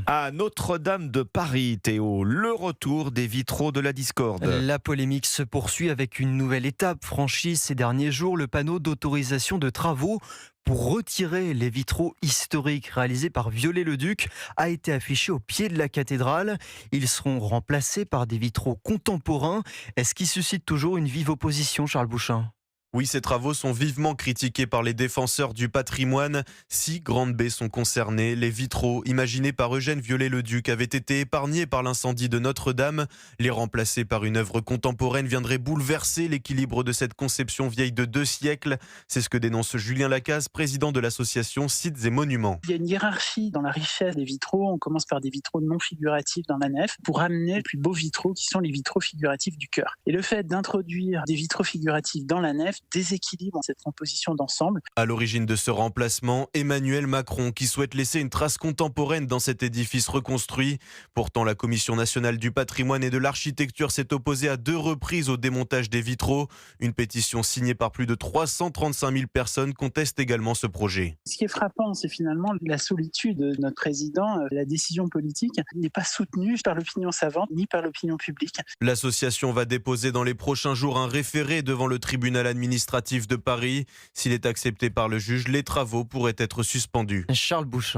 À Notre-Dame de Paris, Théo, le retour des vitraux de la discorde. La polémique se poursuit avec une nouvelle étape franchie ces derniers jours, le panneau d'autorisation de travaux pour retirer les vitraux historiques réalisés par Viollet-le-Duc a été affiché au pied de la cathédrale. Ils seront remplacés par des vitraux contemporains. Est-ce qui suscite toujours une vive opposition, Charles Bouchin ? Oui, ces travaux sont vivement critiqués par les défenseurs du patrimoine. 6 grandes baies sont concernées. Les vitraux, imaginés par Eugène Viollet-le-Duc, avaient été épargnés par l'incendie de Notre-Dame. Les remplacer par une œuvre contemporaine viendrait bouleverser l'équilibre de cette conception vieille de 2 siècles. C'est ce que dénonce Julien Lacaze, président de l'association Sites et Monuments. Il y a une hiérarchie dans la richesse des vitraux. On commence par des vitraux non figuratifs dans la nef pour amener les plus beaux vitraux qui sont les vitraux figuratifs du chœur. Et le fait d'introduire des vitraux figuratifs dans la nef déséquilibre cette composition d'ensemble. À l'origine de ce remplacement, Emmanuel Macron qui souhaite laisser une trace contemporaine dans cet édifice reconstruit. Pourtant, la Commission nationale du patrimoine et de l'architecture s'est opposée à 2 reprises au démontage des vitraux. Une pétition signée par plus de 335 000 personnes conteste également ce projet. Ce qui est frappant, c'est finalement la solitude de notre président. La décision politique n'est pas soutenue par l'opinion savante ni par l'opinion publique. L'association va déposer dans les prochains jours un référé devant le tribunal administratif de Paris. S'il est accepté par le juge, les travaux pourraient être suspendus. Charles Bouchin.